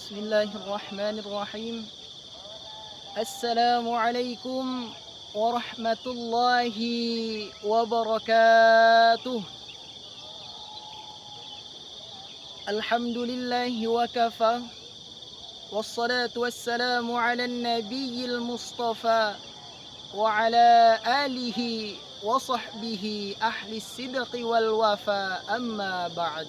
Bismillahirrahmanirrahim. Assalamualaikum warahmatullahi wabarakatuh. Alhamdulillahi wa kafa. Wassalatu wassalamu ala nabiyil mustafa wa ala alihi wa sahbihi ahli sidqi wal wafa, amma ba'd.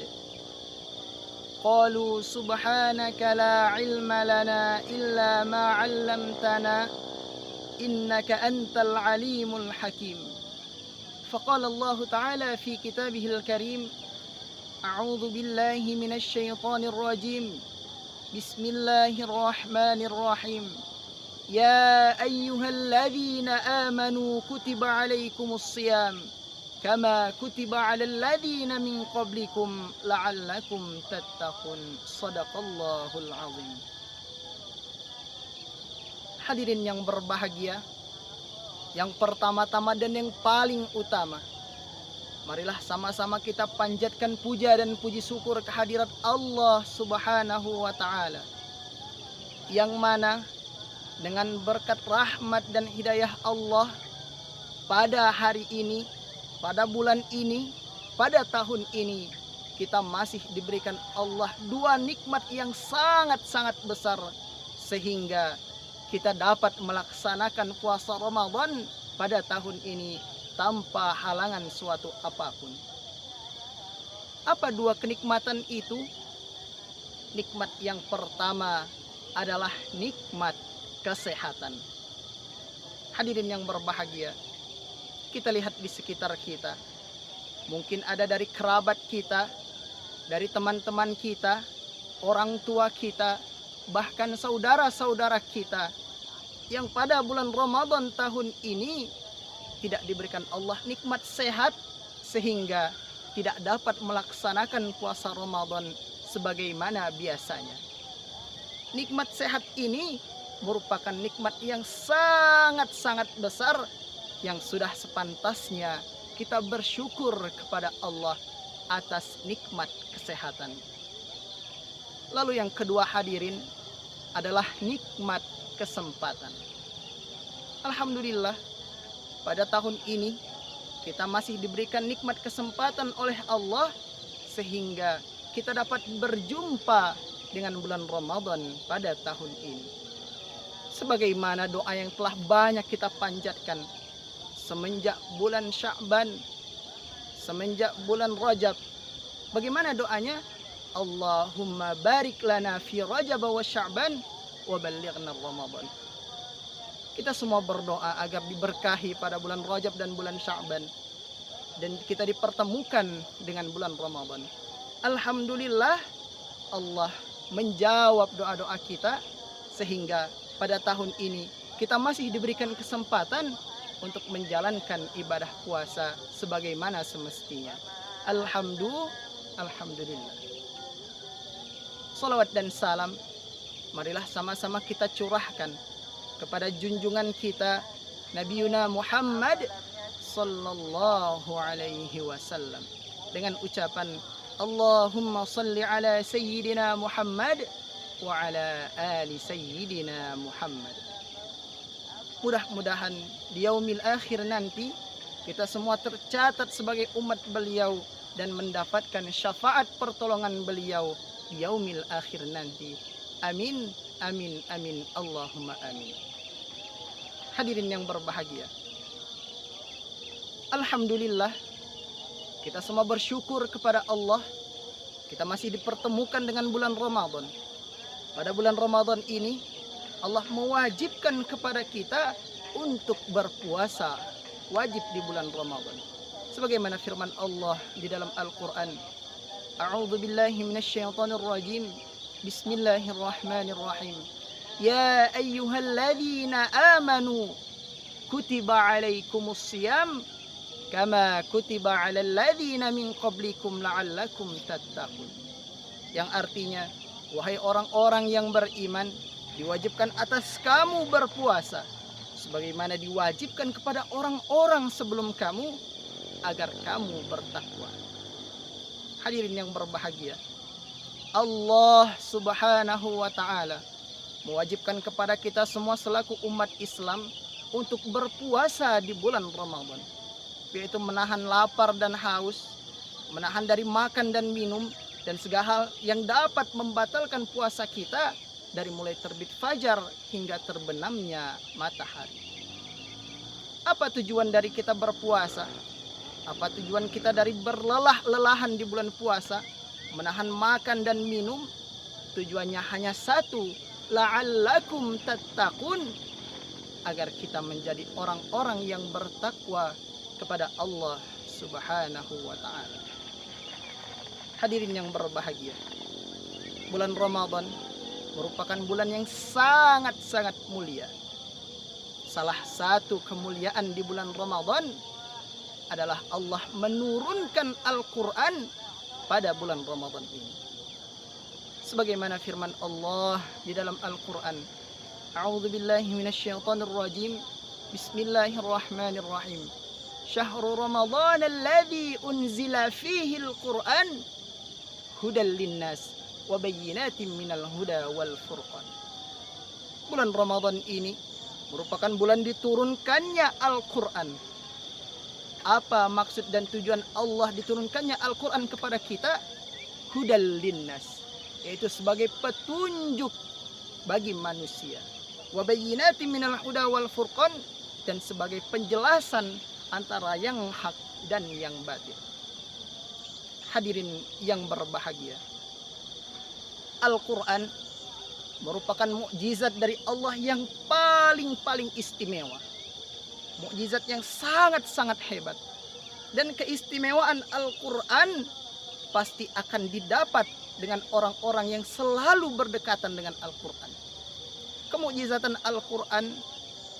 Qalu subhanaka la ilma lana illa ma 'allamtana innaka antal alimul hakim. Faqala Allah ta'ala fi kitabihil karim, a'udzu billahi minasy syaithanir rajim. Bismillahirrahmanirrahim. Ya ayyuhalladzina amanu kutiba 'alaikumus shiyam kama kutiba 'alal ladzina min qablikum la'allakum tattaqun. Shadaqallahul azim. Hadirin yang berbahagia, yang pertama-tama dan yang paling utama, marilah sama-sama kita panjatkan puja dan puji syukur kehadirat Allah Subhanahu wa ta'ala, yang mana dengan berkat rahmat dan hidayah Allah pada hari ini, pada bulan ini, pada tahun ini, kita masih diberikan Allah dua nikmat yang sangat-sangat besar, sehingga kita dapat melaksanakan puasa Ramadan pada tahun ini tanpa halangan suatu apapun. Apa dua kenikmatan itu? Nikmat yang pertama adalah nikmat kesehatan. Hadirin yang berbahagia, kita lihat di sekitar kita. Mungkin ada dari kerabat kita, dari teman-teman kita, orang tua kita, bahkan saudara-saudara kita yang pada bulan Ramadan tahun ini tidak diberikan Allah nikmat sehat, sehingga tidak dapat melaksanakan puasa Ramadan sebagaimana biasanya. Nikmat sehat ini merupakan nikmat yang sangat-sangat besar, yang sudah sepantasnya kita bersyukur kepada Allah atas nikmat kesehatan. Lalu yang kedua hadirin adalah nikmat kesempatan. Alhamdulillah, pada tahun ini kita masih diberikan nikmat kesempatan oleh Allah, sehingga kita dapat berjumpa dengan bulan Ramadan pada tahun ini. Sebagaimana doa yang telah banyak kita panjatkan semenjak bulan Sya'ban, semenjak bulan Rajab. Bagaimana doanya? Allahumma barik lana fi Rajab wa Sya'ban wa ballighna Ramadan. Kita semua berdoa agar diberkahi pada bulan Rajab dan bulan Sya'ban, dan kita dipertemukan dengan bulan Ramadan. Alhamdulillah, Allah menjawab doa-doa kita, sehingga pada tahun ini kita masih diberikan kesempatan untuk menjalankan ibadah puasa sebagaimana semestinya. Alhamdulillah. Salawat dan salam marilah sama-sama kita curahkan kepada junjungan kita Nabiuna Muhammad sallallahu alaihi wasallam dengan ucapan Allahumma salli ala sayyidina Muhammad wa ala ali sayyidina Muhammad. Mudah-mudahan di yaumil akhir nanti kita semua tercatat sebagai umat beliau dan mendapatkan syafaat pertolongan beliau di yaumil akhir nanti. Amin, amin, amin, Allahumma amin. Hadirin yang berbahagia, alhamdulillah, kita semua bersyukur kepada Allah. Kita masih dipertemukan dengan bulan Ramadan. Pada bulan Ramadan ini Allah mewajibkan kepada kita untuk berpuasa wajib di bulan Ramadan. Sebagaimana firman Allah di dalam Al-Quran, A'udzu billahi minasy syaithanir rajim. Bismillahirrahmanirrahim. Ya ayyuhalladzina amanu kutiba 'alaikumus shiyam kama kutiba 'alal ladzina min qablikum la'allakum tattaqun. Yang artinya, wahai orang-orang yang beriman, diwajibkan atas kamu berpuasa sebagaimana diwajibkan kepada orang-orang sebelum kamu agar kamu bertakwa. Hadirin yang berbahagia, Allah Subhanahu wa taala mewajibkan kepada kita semua selaku umat Islam untuk berpuasa di bulan Ramadan, yaitu menahan lapar dan haus, menahan dari makan dan minum, dan segala hal yang dapat membatalkan puasa kita dari mulai terbit fajar hingga terbenamnya matahari. Apa tujuan dari kita berpuasa? Apa tujuan kita dari berlelah-lelahan di bulan puasa, menahan makan dan minum? Tujuannya hanya satu, la'allakum tattaqun, agar kita menjadi orang-orang yang bertakwa kepada Allah Subhanahu wa taala. Hadirin yang berbahagia, bulan Ramadan merupakan bulan yang sangat-sangat mulia. Salah satu kemuliaan di bulan Ramadan adalah Allah menurunkan Al-Quran pada bulan Ramadan ini. Sebagaimana firman Allah di dalam Al-Quran, A'udzu billahi minasyaitonir rajim. Bismillahirrahmanirrahim. Syahrul Ramadan alladzi unzila fihi al-Qur'an hudal linnas wa bayyinatin minal huda wal furqan. Bulan Ramadan ini merupakan bulan diturunkannya Al-Quran. Apa maksud dan tujuan Allah diturunkannya Al-Quran kepada kita? Hudal linnas, yaitu sebagai petunjuk bagi manusia. Wa bayyinatin minal huda wal furqan, dan sebagai penjelasan antara yang hak dan yang batil. Hadirin yang berbahagia, Al-Quran merupakan mukjizat dari Allah yang paling istimewa. Mukjizat yang sangat-sangat hebat. Dan keistimewaan Al-Quran pasti akan didapat dengan orang-orang yang selalu berdekatan dengan Al-Quran. Kemukjizatan Al-Quran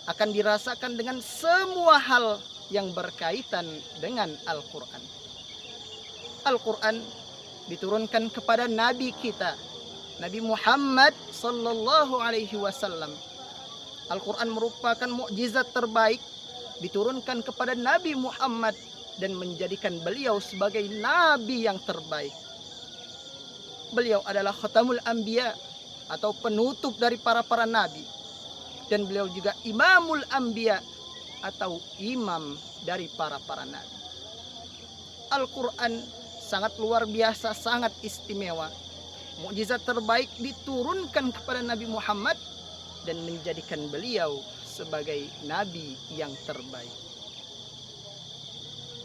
akan dirasakan dengan semua hal yang berkaitan dengan Al-Quran. Al-Quran diturunkan kepada Nabi kita, Nabi Muhammad sallallahu alaihi wasallam. Al-Quran merupakan mukjizat terbaik diturunkan kepada Nabi Muhammad dan menjadikan beliau sebagai nabi yang terbaik. Beliau adalah khatamul anbiya atau penutup dari para nabi, dan beliau juga imamul anbiya atau imam dari para nabi. Al-Quran sangat luar biasa, sangat istimewa. Mukjizat terbaik diturunkan kepada Nabi Muhammad dan menjadikan beliau sebagai nabi yang terbaik.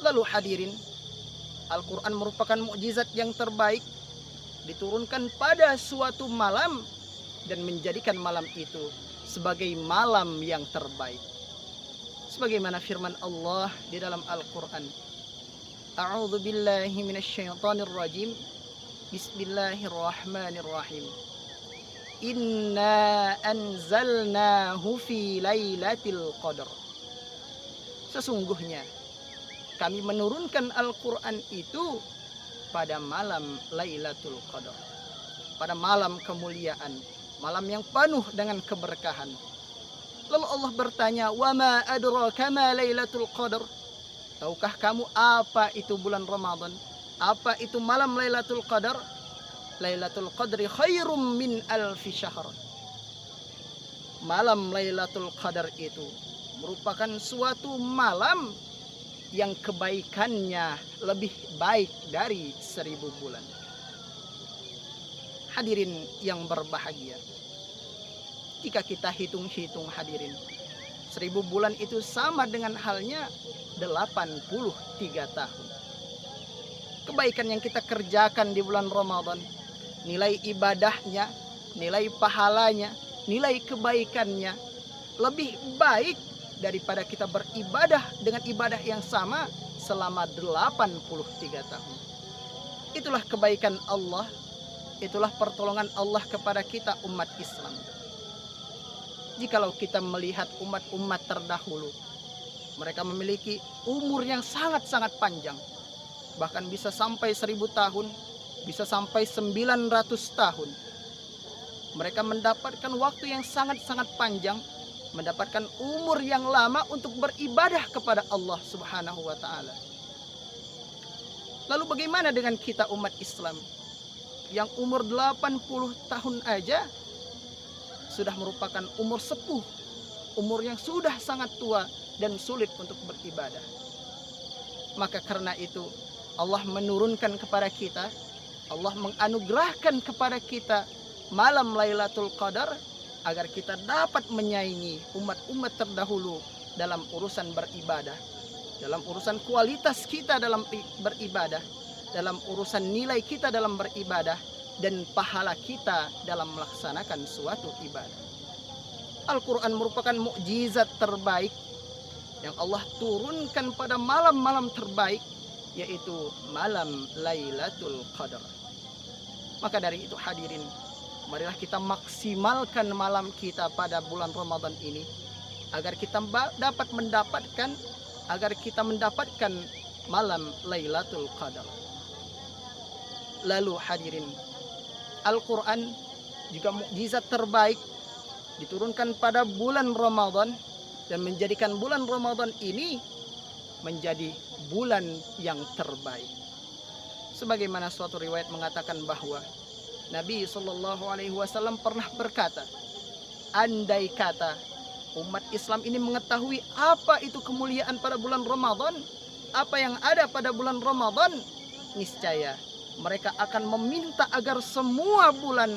Lalu hadirin, Al-Quran merupakan mukjizat yang terbaik diturunkan pada suatu malam dan menjadikan malam itu sebagai malam yang terbaik. Sebagaimana firman Allah di dalam Al-Quran, A'udzu billahi minasyaitonir rajim. Bismillahirrahmanirrahim. Inna anzalnahu fi lailatul qadar. Sesungguhnya kami menurunkan Al-Quran itu pada malam Lailatul Qadar, pada malam kemuliaan, malam yang penuh dengan keberkahan. Lalu Allah bertanya, "Wa ma adraka ma Lailatul Qadar?" Tahukah kamu apa itu bulan Ramadan? Apa itu malam Lailatul Qadar? Lailatul Qadri khairum min alfi syahr. Malam Lailatul Qadar itu merupakan suatu malam yang kebaikannya lebih baik dari 1000 bulan. Hadirin yang berbahagia, jika kita hitung-hitung hadirin, 1000 bulan itu sama dengan halnya 83 tahun. Kebaikan yang kita kerjakan di bulan Ramadan, nilai ibadahnya, nilai pahalanya, nilai kebaikannya lebih baik daripada kita beribadah dengan ibadah yang sama selama 83 tahun. Itulah kebaikan Allah, itulah pertolongan Allah kepada kita umat Islam. Jikalau kita melihat umat-umat terdahulu, mereka memiliki umur yang sangat-sangat panjang. Bahkan bisa sampai 1000 tahun, bisa sampai 900 tahun. Mereka mendapatkan waktu yang sangat-sangat panjang, mendapatkan umur yang lama untuk beribadah kepada Allah Subhanahu wa taala. Lalu bagaimana dengan kita umat Islam? yang umur 80 tahun aja sudah merupakan umur sepuh, umur yang sudah sangat tua dan sulit untuk beribadah. Maka karena itu Allah menurunkan kepada kita, Allah menganugerahkan kepada kita malam Lailatul Qadar agar kita dapat menyaingi umat-umat terdahulu dalam urusan beribadah, dalam urusan kualitas kita dalam beribadah, dalam urusan nilai kita dalam beribadah, dan pahala kita dalam melaksanakan suatu ibadah. Al-Quran merupakan mukjizat terbaik yang Allah turunkan pada malam-malam terbaik, yaitu malam Lailatul Qadar. Maka dari itu hadirin, marilah kita maksimalkan malam kita pada bulan Ramadan ini agar kita dapat mendapatkan malam Lailatul Qadar. Lalu hadirin, Al-Quran juga mukjizat terbaik diturunkan pada bulan Ramadan dan menjadikan bulan Ramadan ini menjadi bulan yang terbaik. Sebagaimana suatu riwayat mengatakan bahwa Nabi SAW pernah berkata, andai kata umat Islam ini mengetahui apa itu kemuliaan pada bulan Ramadan, apa yang ada pada bulan Ramadan, niscaya mereka akan meminta agar semua bulan,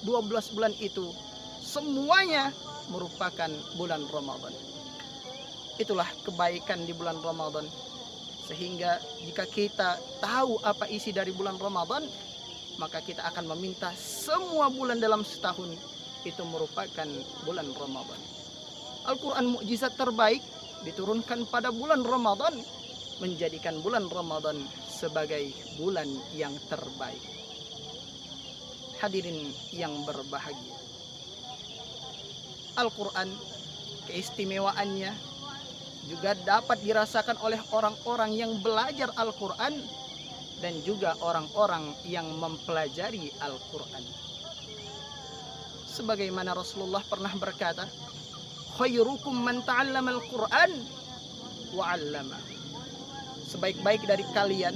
12 bulan itu semuanya merupakan bulan Ramadan. Itulah kebaikan di bulan Ramadan. Sehingga jika kita tahu apa isi dari bulan Ramadan, maka kita akan meminta semua bulan dalam setahun itu merupakan bulan Ramadan. Al-Quran mukjizat terbaik diturunkan pada bulan Ramadan, menjadikan bulan Ramadan sebagai bulan yang terbaik. Hadirin yang berbahagia, Al-Quran keistimewaannya juga dapat dirasakan oleh orang-orang yang belajar Al-Quran dan juga orang-orang yang mempelajari Al-Quran. Sebagaimana Rasulullah pernah berkata, khairukum man ta'allama al-Quran wa 'allama. Sebaik-baik dari kalian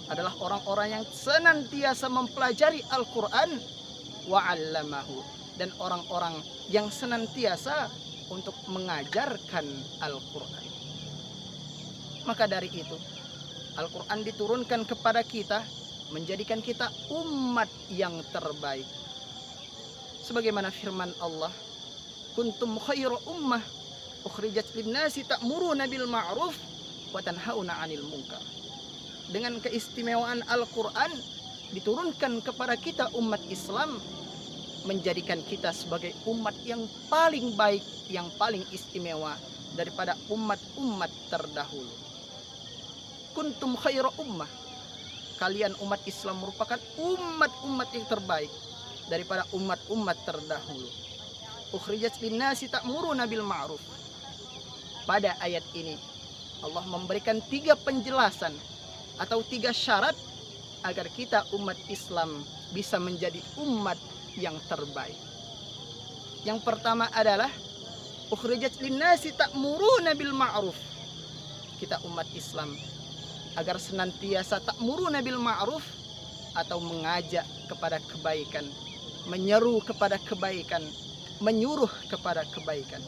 adalah orang-orang yang senantiasa mempelajari Al-Quran wa 'allamahu, dan orang-orang yang senantiasa untuk mengajarkan Al-Quran. Maka dari itu Al-Quran diturunkan kepada kita, menjadikan kita umat yang terbaik. Sebagaimana firman Allah, kuntum khairu ummah ukhrijat linnasi ta'muruna bil ma'ruf wa tanhauna 'anil munkar. Dengan keistimewaan Al-Quran diturunkan kepada kita umat Islam, menjadikan kita sebagai umat yang paling baik, yang paling istimewa daripada umat-umat terdahulu. Kuntum khairu ummah, kalian umat Islam merupakan umat-umat yang terbaik daripada umat-umat terdahulu. Ukhrijat linnasi ta'muruna bil ma'ruf. Pada ayat ini Allah memberikan 3 penjelasan atau 3 syarat agar kita umat Islam bisa menjadi umat yang terbaik. Yang pertama adalah ukhrijat linnasi ta'muruna bil ma'ruf. Kita umat Islam agar senantiasa ta'muruna bil ma'ruf, atau mengajak kepada kebaikan, menyeru kepada kebaikan, menyuruh kepada kebaikan.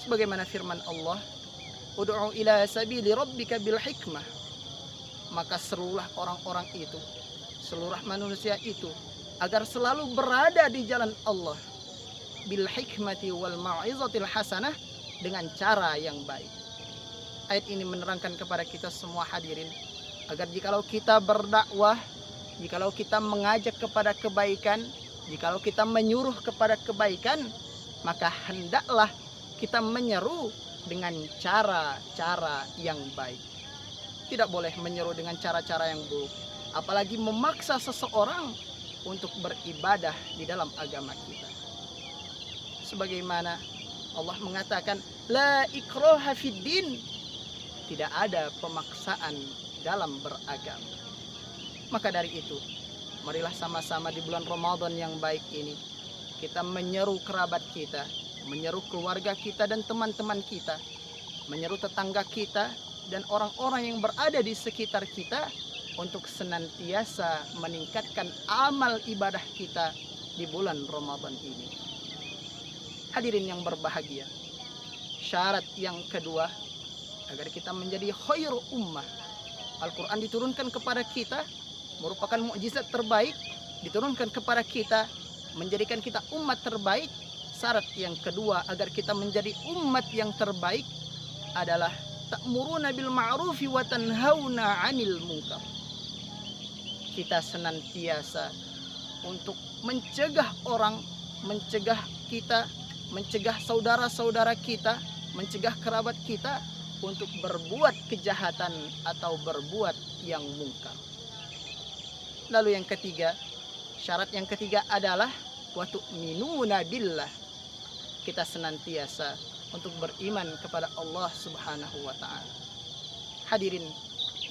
Sebagaimana firman Allah, ud'u ila sabili rabbika bil hikmah. Maka seluruh orang-orang itu, seluruh manusia itu agar selalu berada di jalan Allah bil hikmati wal mau'izatil hasanah, dengan cara yang baik. Ayat ini menerangkan kepada kita semua hadirin agar jikalau kita berdakwah, jikalau kita mengajak kepada kebaikan, jikalau kita menyuruh kepada kebaikan, maka hendaklah kita menyeru dengan cara-cara yang baik. Tidak boleh menyeru dengan cara-cara yang buruk, apalagi memaksa seseorang untuk beribadah di dalam agama kita. Sebagaimana Allah mengatakan, la ikraha fid din, tidak ada pemaksaan dalam beragama. Maka dari itu, marilah sama-sama di bulan Ramadan yang baik ini kita menyeru kerabat kita, menyeru keluarga kita dan teman-teman kita, menyeru tetangga kita dan orang-orang yang berada di sekitar kita untuk senantiasa meningkatkan amal ibadah kita di bulan Ramadan ini. Hadirin yang berbahagia, syarat yang kedua agar kita menjadi khairu ummah. Al-Quran diturunkan kepada kita, merupakan mukjizat terbaik, diturunkan kepada kita, menjadikan kita umat terbaik. Syarat yang kedua agar kita menjadi umat yang terbaik adalah ta'muruna bil ma'rufi wa tanhauna 'anil munkar. Kita senantiasa untuk mencegah orang, mencegah kita, mencegah saudara-saudara kita, mencegah kerabat kita untuk berbuat kejahatan atau berbuat yang mungkar. Lalu yang ketiga, syarat yang ketiga adalah wa tu'minuna billah. Kita senantiasa untuk beriman kepada Allah Subhanahu wa taala. Hadirin,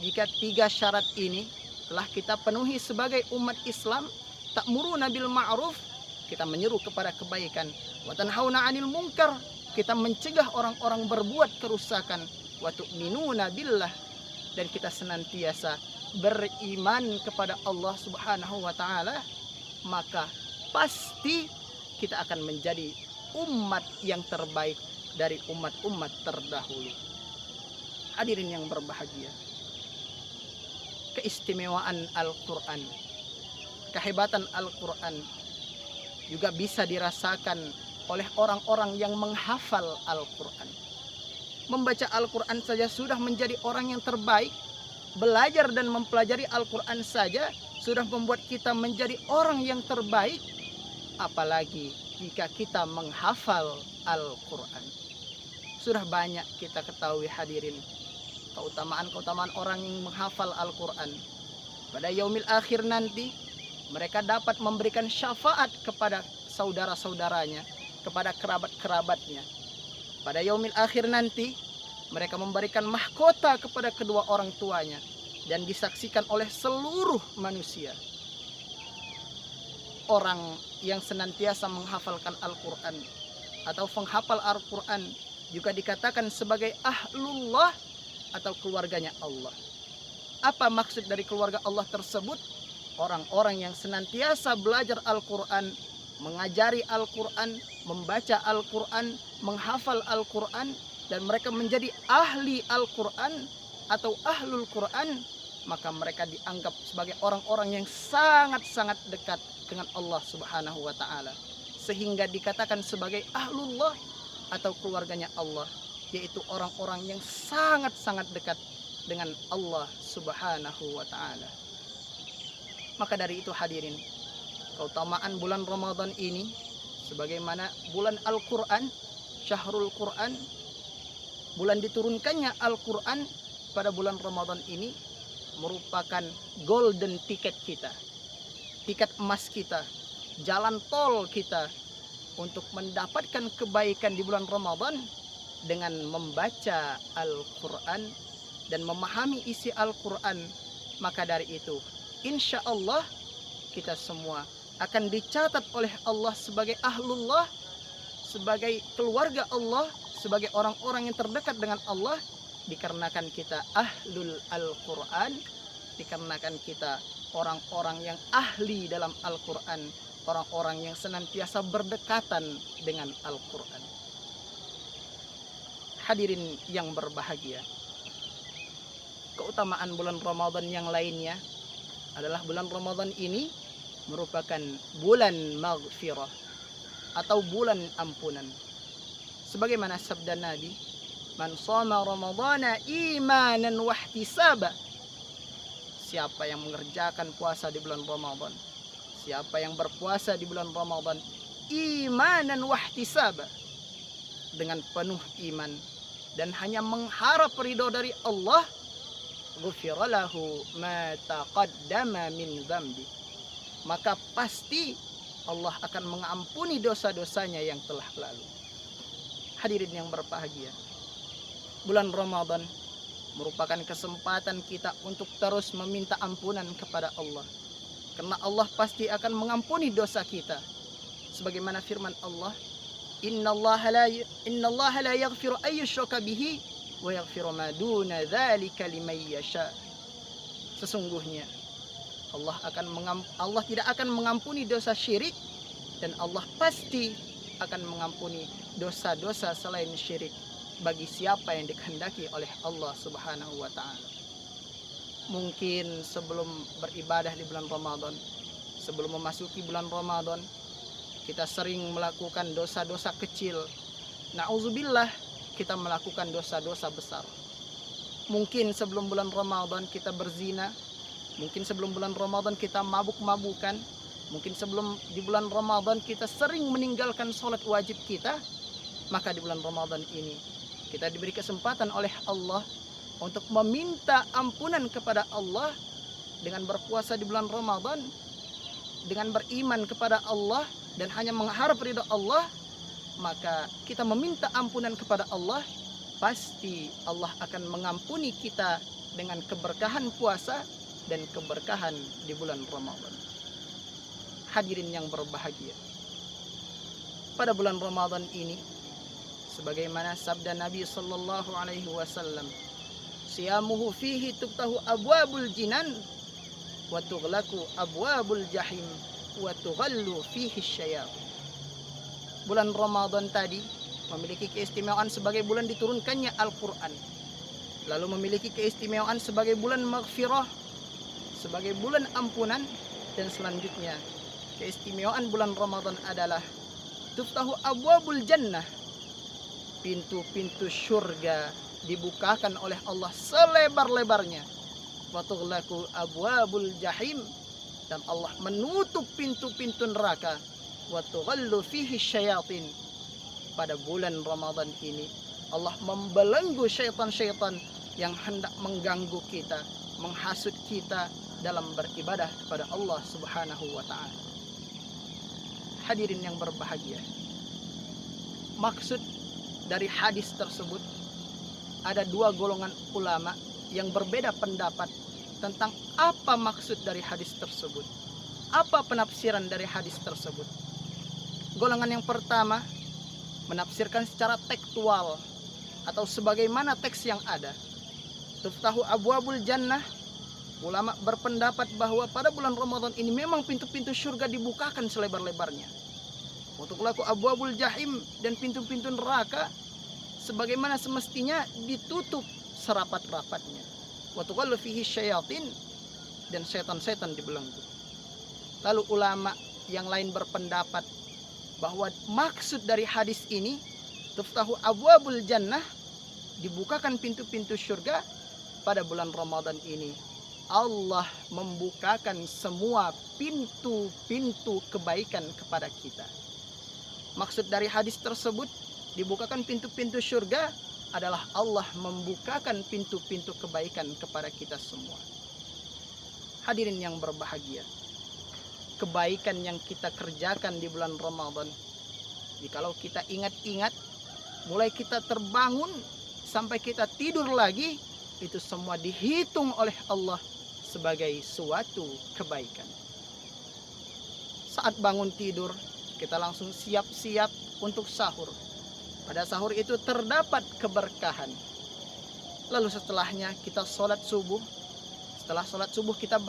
jika tiga syarat ini telah kita penuhi sebagai umat Islam, ta'muruna bil ma'ruf, kita menyeru kepada kebaikan, wa tanhauna 'anil munkar, kita mencegah orang-orang berbuat kerusakan, wa tu'minuna billah, dan kita senantiasa beriman kepada Allah Subhanahu wa taala, maka pasti kita akan menjadi umat yang terbaik dari umat-umat terdahulu. Hadirin yang berbahagia, keistimewaan Al-Quran, kehebatan Al-Quran juga bisa dirasakan oleh orang-orang yang menghafal Al-Quran. Membaca Al-Quran saja sudah menjadi orang yang terbaik. Belajar dan mempelajari Al-Quran saja sudah membuat kita menjadi orang yang terbaik. Apalagi jika kita menghafal Al-Quran. Sudah banyak kita ketahui hadirin keutamaan-keutamaan orang yang menghafal Al-Quran. Pada yaumil akhir nanti mereka dapat memberikan syafaat kepada saudara-saudaranya, kepada kerabat-kerabatnya. Pada yaumil akhir nanti mereka memberikan mahkota kepada kedua orang tuanya dan disaksikan oleh seluruh manusia. Orang yang senantiasa menghafalkan Al-Quran atau penghafal Al-Quran juga dikatakan sebagai ahlullah atau keluarganya Allah. Apa maksud dari keluarga Allah tersebut? Orang-orang yang senantiasa belajar Al-Quran, mengajari Al-Quran, membaca Al-Quran, menghafal Al-Quran, dan mereka menjadi ahli Al-Quran atau ahlul Quran, maka mereka dianggap sebagai orang-orang yang sangat-sangat dekat dengan Allah Subhanahu wa taala, sehingga dikatakan sebagai ahlullah atau keluarganya Allah, yaitu orang-orang yang sangat-sangat dekat dengan Allah Subhanahu wa taala. Maka dari itu hadirin, keutamaan bulan Ramadan ini sebagaimana bulan Al-Quran, Syahrul Quran, bulan diturunkannya Al-Quran pada bulan Ramadan ini merupakan golden ticket kita, tiket emas kita, jalan tol kita untuk mendapatkan kebaikan di bulan Ramadan dengan membaca Al-Quran dan memahami isi Al-Quran. Maka dari itu, insya Allah kita semua akan dicatat oleh Allah sebagai ahlullah, sebagai keluarga Allah, sebagai orang-orang yang terdekat dengan Allah, dikarenakan kita ahlul Al-Quran, dikarenakan kita orang-orang yang ahli dalam Al-Quran, orang-orang yang senantiasa berdekatan dengan Al-Quran. Hadirin yang berbahagia, keutamaan bulan Ramadan yang lainnya adalah bulan Ramadan ini merupakan bulan maghfirah atau bulan ampunan. Sebagaimana sabda Nabi, man shoma ramadhana imanan wa ihtisaba. Siapa yang mengerjakan puasa di bulan Ramadan, siapa yang berpuasa di bulan Ramadan imanan wa ihtisaba, dengan penuh iman dan hanya mengharap ridho dari Allah, ghufira lahu ma taqaddama min dzambi, maka pasti Allah akan mengampuni dosa-dosanya yang telah lalu. Hadirin yang berbahagia, bulan Ramadan merupakan kesempatan kita untuk terus meminta ampunan kepada Allah, karena Allah pasti akan mengampuni dosa kita. Sebagaimana firman Allah, innallaha la yaghfiru ayyushraka bihi wa yaghfiru ma duna dzalika liman yasha. Sesungguhnya Allah tidak akan mengampuni dosa syirik, dan Allah pasti akan mengampuni dosa-dosa selain syirik bagi siapa yang dikehendaki oleh Allah Subhanahu wa taala. Mungkin sebelum beribadah di bulan Ramadan, sebelum memasuki bulan Ramadan, kita sering melakukan dosa-dosa kecil. Na'udzubillah, kita melakukan dosa-dosa besar. Mungkin sebelum bulan Ramadan kita berzina, mungkin sebelum bulan Ramadan kita mabuk-mabukan, mungkin sebelum di bulan Ramadan kita sering meninggalkan sholat wajib kita. Maka di bulan Ramadan ini kita diberi kesempatan oleh Allah untuk meminta ampunan kepada Allah dengan berpuasa di bulan Ramadan, dengan beriman kepada Allah dan hanya mengharap ridha Allah. Maka kita meminta ampunan kepada Allah, pasti Allah akan mengampuni kita dengan keberkahan puasa dan keberkahan di bulan Ramadan. Hadirin yang berbahagia, pada bulan Ramadan ini, sebagaimana sabda Nabi sallallahu alaihi wasallam, siyamuhu fihi tuftahu abwabul jinan wa tughlaqu abwabul jahim wa tughallu fihi syayatin. Bulan Ramadan tadi memiliki keistimewaan sebagai bulan diturunkannya Al-Quran, lalu memiliki keistimewaan sebagai bulan maghfirah, sebagai bulan ampunan, dan selanjutnya keistimewaan bulan Ramadan adalah tuftahu abwabul jannah, pintu-pintu syurga dibukakan oleh Allah selebar-lebarnya, wa tughlaqu abwabul jahim, dan Allah menutup pintu-pintu neraka, wa tughallu fihi syayatin. Pada bulan Ramadan ini Allah membelenggu syaitan-syaitan yang hendak mengganggu kita, menghasut kita dalam beribadah kepada Allah Subhanahu wa taala. Hadirin yang berbahagia, maksud dari hadis tersebut, ada dua golongan ulama yang berbeda pendapat tentang apa maksud dari hadis tersebut, apa penafsiran dari hadis tersebut. Golongan yang pertama menafsirkan secara tekstual atau sebagaimana teks yang ada. Tuftahu abwabul jannah, ulama berpendapat bahwa pada bulan Ramadan ini memang pintu-pintu surga dibukakan selebar-lebarnya. Untuk laku abwabul jahim, dan pintu-pintu neraka sebagaimana semestinya ditutup serapat-rapatnya. Wa tughallu fihi syayatin, dan setan-setan dibelenggu. Lalu ulama yang lain berpendapat bahwa maksud dari hadis ini, tuftahu abwabul jannah, dibukakan pintu-pintu surga pada bulan Ramadan ini. Allah membukakan semua pintu-pintu kebaikan kepada kita. Maksud dari hadis tersebut, dibukakan pintu-pintu surga adalah Allah membukakan pintu-pintu kebaikan kepada kita semua. Hadirin yang berbahagia, kebaikan yang kita kerjakan di bulan Ramadan, jikalau kita ingat-ingat, mulai kita terbangun sampai kita tidur lagi, itu semua dihitung oleh Allah sebagai suatu kebaikan. Saat bangun tidur, kita langsung siap-siap untuk sahur. Pada sahur itu terdapat keberkahan. Lalu setelahnya kita sholat subuh. Setelah sholat subuh kita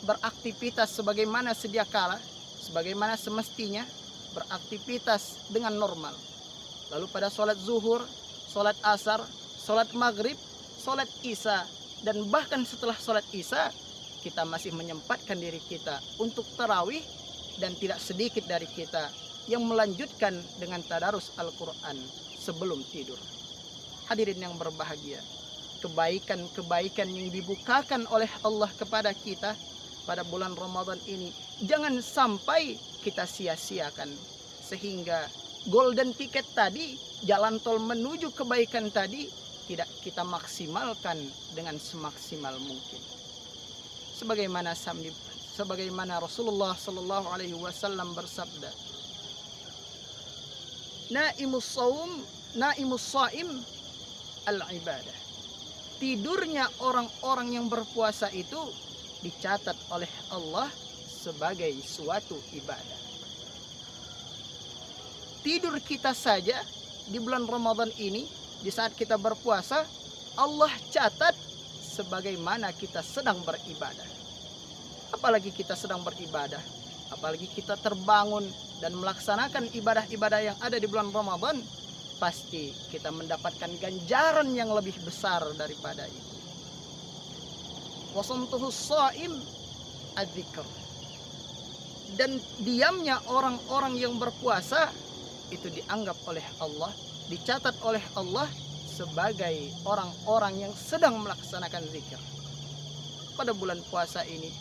beraktivitas sebagaimana sedia kala, sebagaimana semestinya, beraktivitas dengan normal. Lalu pada sholat zuhur, sholat asar, sholat maghrib, sholat isya, dan bahkan setelah sholat isya, kita masih menyempatkan diri kita untuk tarawih, dan tidak sedikit dari kita yang melanjutkan dengan tadarus Al-Quran sebelum tidur. Hadirin yang berbahagia, kebaikan-kebaikan yang dibukakan oleh Allah kepada kita pada bulan Ramadan ini jangan sampai kita sia-siakan, sehingga golden ticket tadi, jalan tol menuju kebaikan tadi, tidak kita maksimalkan dengan semaksimal mungkin. Sebagaimana Rasulullah sallallahu alaihi wasallam bersabda, naimus shaim al-ibadah. Tidurnya orang-orang yang berpuasa itu dicatat oleh Allah sebagai suatu ibadah. Tidur kita saja di bulan Ramadan ini, di saat kita berpuasa, Allah catat sebagaimana kita sedang beribadah. Apalagi kita sedang beribadah, apalagi kita terbangun dan melaksanakan ibadah-ibadah yang ada di bulan Ramadan, pasti kita mendapatkan ganjaran yang lebih besar daripada itu. Wasamtuhus shaim adzikr. Dan diamnya orang-orang yang berpuasa itu dianggap oleh Allah, dicatat oleh Allah sebagai orang-orang yang sedang melaksanakan zikir. Pada bulan puasa ini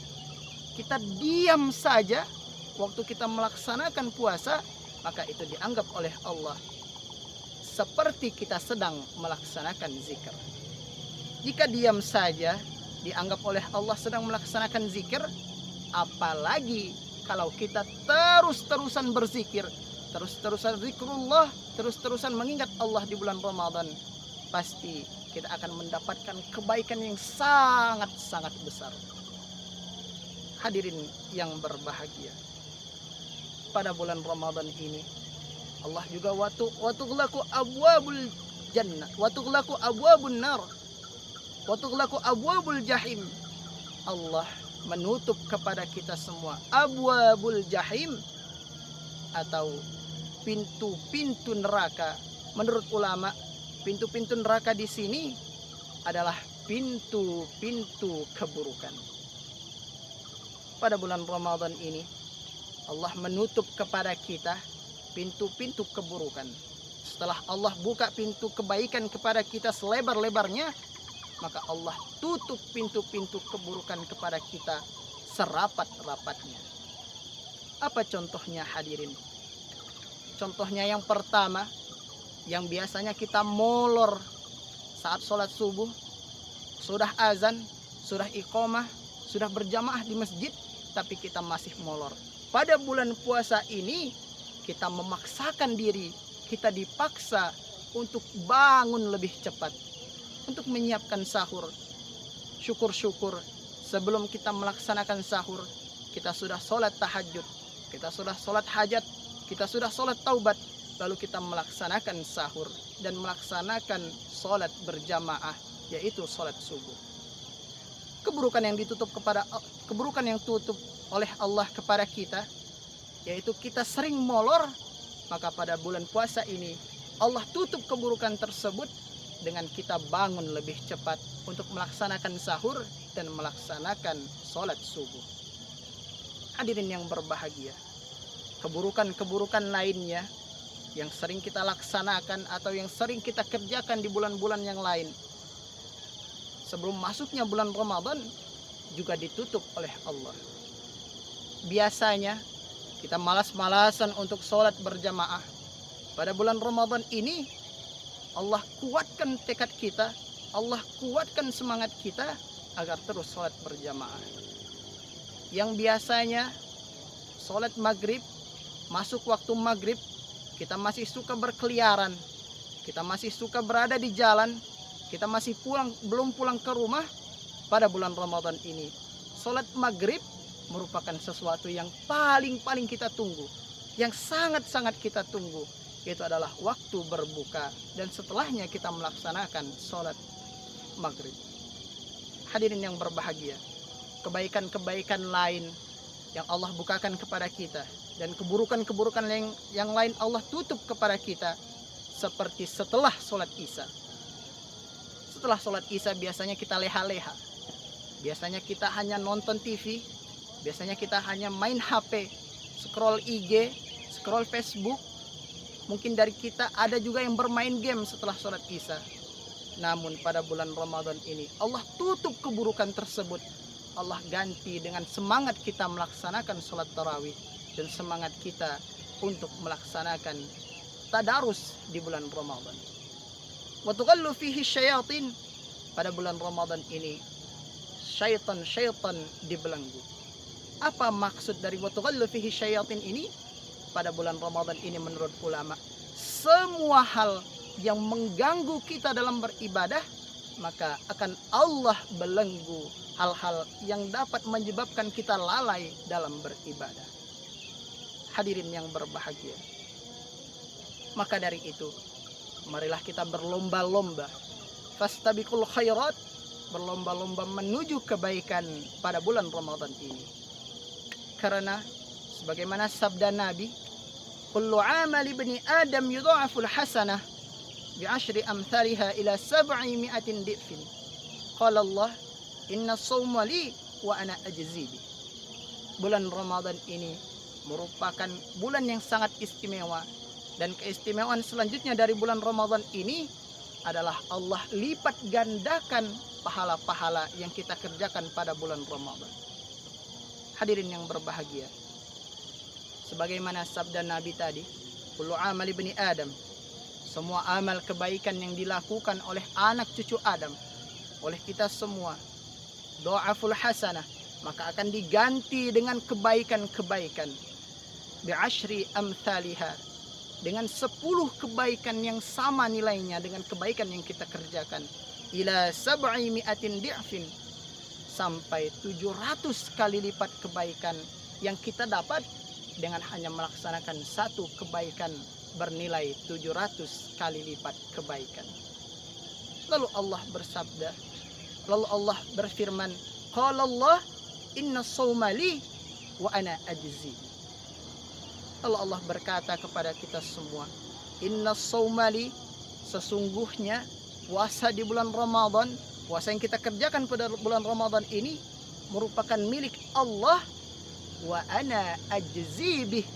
kita diam saja waktu kita melaksanakan puasa, maka itu dianggap oleh Allah seperti kita sedang melaksanakan zikir. Jika diam saja dianggap oleh Allah sedang melaksanakan zikir, apalagi kalau kita terus-terusan berzikir, terus-terusan zikrullah, terus-terusan mengingat Allah di bulan Ramadan, pasti kita akan mendapatkan kebaikan yang sangat-sangat besar. Hadirin yang berbahagia, pada bulan Ramadan ini Allah juga watughlaqu abwabul jannah, watughlaqu abwabun nar, watughlaqu abwabul jahim. Allah menutup kepada kita semua abwabul jahim, atau pintu-pintu neraka. Menurut ulama, pintu-pintu neraka di sini adalah pintu-pintu keburukan. Pada bulan Ramadan ini Allah menutup kepada kita pintu-pintu keburukan. Setelah Allah buka pintu kebaikan kepada kita selebar-lebarnya, maka Allah tutup pintu-pintu keburukan kepada kita serapat-rapatnya. Apa contohnya hadirin? Contohnya yang pertama, yang biasanya kita molor saat sholat subuh, sudah azan, sudah iqamah, sudah berjamaah di masjid, tapi kita masih molor. Pada bulan puasa ini kita memaksakan diri, kita dipaksa untuk bangun lebih cepat, untuk menyiapkan sahur. Syukur-syukur sebelum kita melaksanakan sahur, kita sudah sholat tahajud, kita sudah sholat hajat, kita sudah sholat taubat, lalu kita melaksanakan sahur dan melaksanakan sholat berjamaah, yaitu sholat subuh. Keburukan yang tutup oleh Allah kepada kita, yaitu kita sering molor, maka pada bulan puasa ini Allah tutup keburukan tersebut dengan kita bangun lebih cepat untuk melaksanakan sahur dan melaksanakan sholat subuh. Hadirin yang berbahagia, keburukan-keburukan lainnya yang sering kita laksanakan atau yang sering kita kerjakan di bulan-bulan yang lain, sebelum masuknya bulan Ramadan juga ditutup oleh Allah. Biasanya kita malas-malasan untuk sholat berjamaah. Pada bulan Ramadan ini Allah kuatkan tekad kita, Allah kuatkan semangat kita agar terus sholat berjamaah. Yang biasanya sholat maghrib, masuk waktu maghrib, kita masih suka berkeliaran, kita masih suka berada di jalan, kita masih belum pulang ke rumah. Pada bulan Ramadan ini sholat maghrib merupakan sesuatu yang paling kita tunggu, yang sangat kita tunggu. Itu adalah waktu berbuka dan setelahnya kita melaksanakan sholat maghrib. Hadirin yang berbahagia, kebaikan-kebaikan lain yang Allah bukakan kepada kita dan keburukan-keburukan yang lain Allah tutup kepada kita, seperti setelah sholat isya. Setelah sholat isya biasanya kita leha-leha, biasanya kita hanya nonton TV, biasanya kita hanya main HP, scroll IG, scroll Facebook. Mungkin dari kita ada juga yang bermain game setelah sholat isya. Namun pada bulan Ramadan ini Allah tutup keburukan tersebut. Allah ganti dengan semangat kita melaksanakan sholat tarawih dan semangat kita untuk melaksanakan tadarus di bulan Ramadan. Wa tughallu fihi syayatin. Pada bulan Ramadan ini syaitan-syaitan dibelenggu. Apa maksud dari wa tughallu fihi syayatin ini? Pada bulan Ramadan ini menurut ulama, semua hal yang mengganggu kita dalam beribadah, maka akan Allah belenggu hal-hal yang dapat menyebabkan kita lalai dalam beribadah. Hadirin yang berbahagia, maka dari itu marilah kita berlomba-lomba, fastabiqul khairat, berlomba-lomba menuju kebaikan pada bulan Ramadan ini. Karena sebagaimana sabda Nabi, kullu amal ibni Adam yudha'aful hasanah bi'ashri amthaliha ila 700 di'fin. Qala Allah, inna sawma li wa ana ajzi bi. Bulan Ramadan ini merupakan bulan yang sangat istimewa, dan keistimewaan selanjutnya dari bulan Ramadan ini adalah Allah lipat gandakan pahala-pahala yang kita kerjakan pada bulan Ramadan. Hadirin yang berbahagia, sebagaimana sabda Nabi tadi, kullu amal ibni Adam, semua amal kebaikan yang dilakukan oleh anak cucu Adam, oleh kita semua, do'aful hasanah, maka akan diganti dengan kebaikan-kebaikan. Bi'ashri amthaliha, dengan 10 kebaikan yang sama nilainya dengan kebaikan yang kita kerjakan. Ila 700 di'fin, sampai 700 kali lipat kebaikan yang kita dapat dengan hanya melaksanakan satu kebaikan bernilai 700 kali lipat kebaikan. Lalu Allah bersabda, lalu Allah berfirman, qala Allah, inna sawma li wa ana ajzi. Lalu Allah berkata kepada kita semua, inna sawma li, sesungguhnya puasa di bulan Ramadan, puasa yang kita kerjakan pada bulan Ramadan ini merupakan milik Allah, wa ana ajzi bih,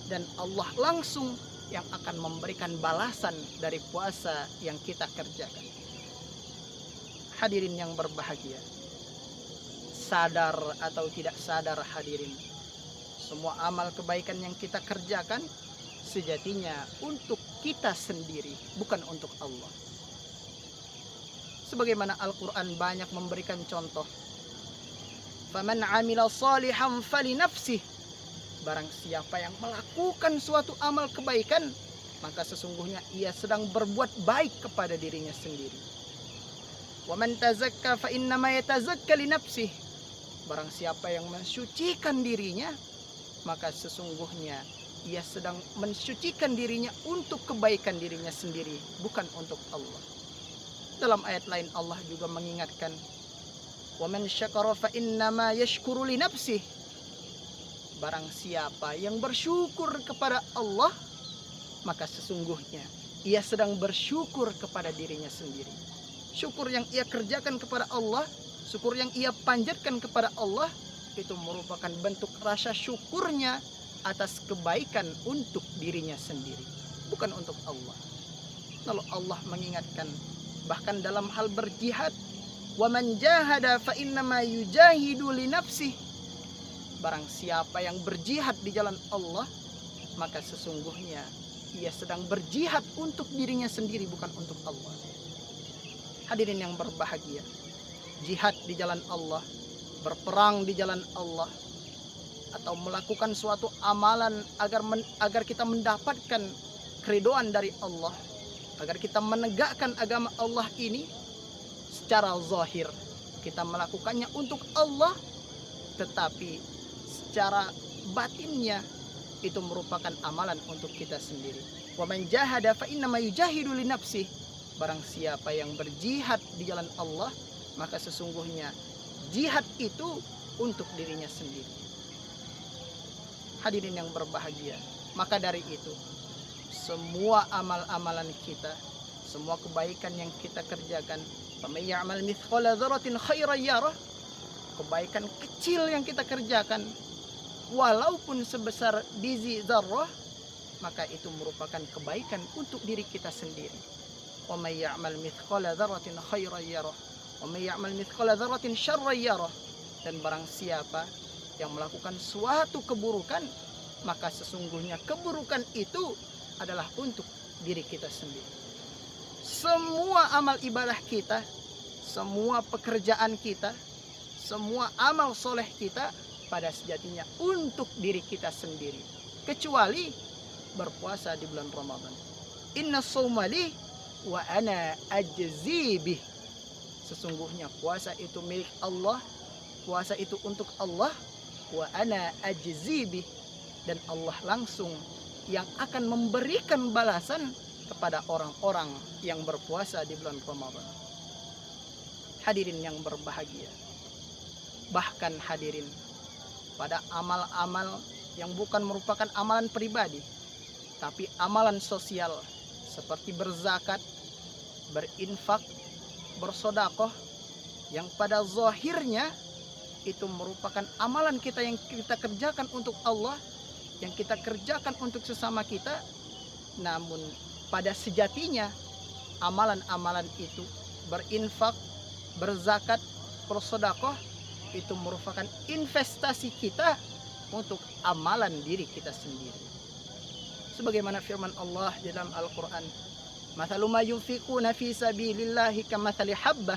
dan Allah langsung yang akan memberikan balasan dari puasa yang kita kerjakan. Hadirin yang berbahagia, sadar atau tidak sadar hadirin, semua amal kebaikan yang kita kerjakan sejatinya untuk kita sendiri, bukan untuk Allah. Sebagaimana Al-Quran banyak memberikan contoh, faman amila salihan falinafsih, barang siapa yang melakukan suatu amal kebaikan, maka sesungguhnya ia sedang berbuat baik kepada dirinya sendiri. Waman tazakka fa innama yatazakka linafsih, barang siapa yang mensucikan dirinya, maka sesungguhnya ia sedang mensucikan dirinya untuk kebaikan dirinya sendiri, bukan untuk Allah. Dalam ayat lain Allah juga mengingatkan, waman syakara fa innama yashkuru li nafsih, barang siapa yang bersyukur kepada Allah, maka sesungguhnya ia sedang bersyukur kepada dirinya sendiri. Syukur yang ia kerjakan kepada Allah, syukur yang ia panjatkan kepada Allah, itu merupakan bentuk rasa syukurnya atas kebaikan untuk dirinya sendiri, bukan untuk Allah. Lalu Allah mengingatkan, bahkan dalam hal berjihad, waman jahada fa innama yujahidu li nafsih, barang siapa yang berjihad di jalan Allah, maka sesungguhnya ia sedang berjihad untuk dirinya sendiri, bukan untuk Allah. Hadirin yang berbahagia, jihad di jalan Allah, berperang di jalan Allah, atau melakukan suatu amalan agar kita mendapatkan keridhaan dari Allah, agar kita menegakkan agama Allah ini secara zahir, kita melakukannya untuk Allah, tetapi secara batinnya itu merupakan amalan untuk kita sendiri. Wa man jahada fa innama yujahidu li nafsih, barang siapa yang berjihad di jalan Allah, maka sesungguhnya jihad itu untuk dirinya sendiri. Hadirin yang berbahagia, maka dari itu semua amal-amalan kita, semua kebaikan yang kita kerjakan, faman ya'mal mithqala dzarratin khairan yarah, kebaikan kecil yang kita kerjakan walaupun sebesar biji zarrah, maka itu merupakan kebaikan untuk diri kita sendiri. Wa may ya'mal mithqala dzarratin khairan yarah wa may ya'mal mithqala dzarratin syarran yarah, dan barang siapa yang melakukan suatu keburukan, maka sesungguhnya keburukan itu adalah untuk diri kita sendiri. Semua amal ibadah kita, semua pekerjaan kita, semua amal soleh kita pada sejatinya untuk diri kita sendiri, kecuali berpuasa di bulan Ramadan. Inna sawma li wa ana ajzi bih, sesungguhnya puasa itu milik Allah, puasa itu untuk Allah, wa ana ajzi bih, dan Allah langsung yang akan memberikan balasan kepada orang-orang yang berpuasa di bulan Ramadan. Hadirin yang berbahagia, bahkan hadirin, pada amal-amal yang bukan merupakan amalan pribadi, tapi amalan sosial seperti berzakat, berinfak, bersodakoh, yang pada zahirnya itu merupakan amalan kita yang kita kerjakan untuk Allah, yang kita kerjakan untuk sesama kita. Namun pada sejatinya amalan-amalan itu, berinfak, berzakat, bersedekah, itu merupakan investasi kita untuk amalan diri kita sendiri. Sebagaimana firman Allah di dalam Al-Quran, "Mathalu ma yunfiquna fi sabilillahi kamathali habbah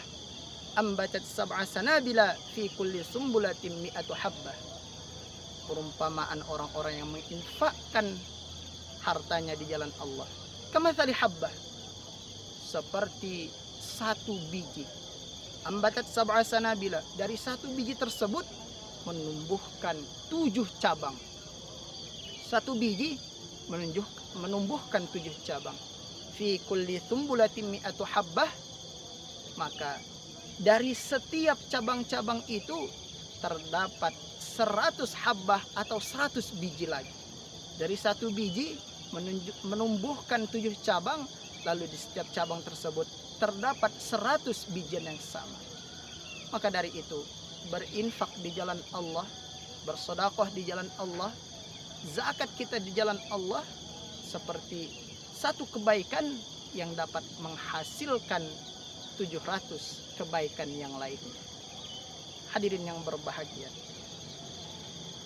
ambatat sab'a sanabila fi kulli sumbulatin mi'atu habbah." Perumpamaan orang-orang yang menginfakkan hartanya di jalan Allah, kamathali habbah, seperti satu biji, ambatat sab'a sanabila, dari satu biji tersebut menumbuhkan 7 cabang. Satu biji menumbuhkan 7 cabang. Fi kulli sumbulatin mi'atu habbah, maka dari setiap cabang-cabang itu terdapat 100 habbah atau 100 biji lagi. Dari satu biji menumbuhkan 7 cabang, lalu di setiap cabang tersebut terdapat 100 bijian yang sama. Maka dari itu, berinfak di jalan Allah, bersedekah di jalan Allah, zakat kita di jalan Allah, seperti satu kebaikan yang dapat menghasilkan 700 kebaikan yang lainnya. Hadirin yang berbahagia,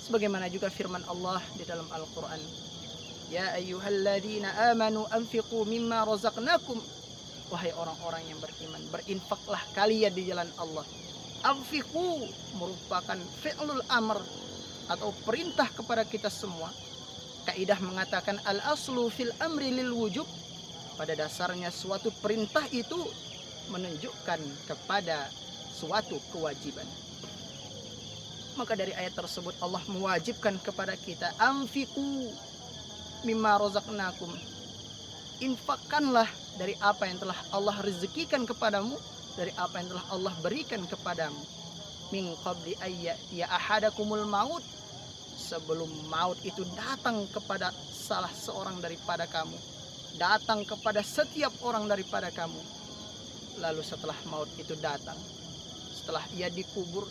sebagaimana juga firman Allah di dalam Al-Quran, "Ya ayyuhalladzina amanu anfiqu mimma razaqnakum." Wahai orang-orang yang beriman, berinfaklah kalian di jalan Allah. Anfiqu merupakan fi'lul amr atau perintah kepada kita semua. Kaidah mengatakan al-aslu fil amri lil wujub. Pada dasarnya suatu perintah itu menunjukkan kepada suatu kewajiban. Maka dari ayat tersebut Allah mewajibkan kepada kita, anfiqu mimma razaqnakum. Infakkanlah dari apa yang telah Allah rezekikan kepadamu, dari apa yang telah Allah berikan kepadamu. Min qabli ayya ahadakumul maut, sebelum maut itu datang kepada salah seorang daripada kamu, datang kepada setiap orang daripada kamu. Lalu setelah maut itu datang, setelah ia dikubur,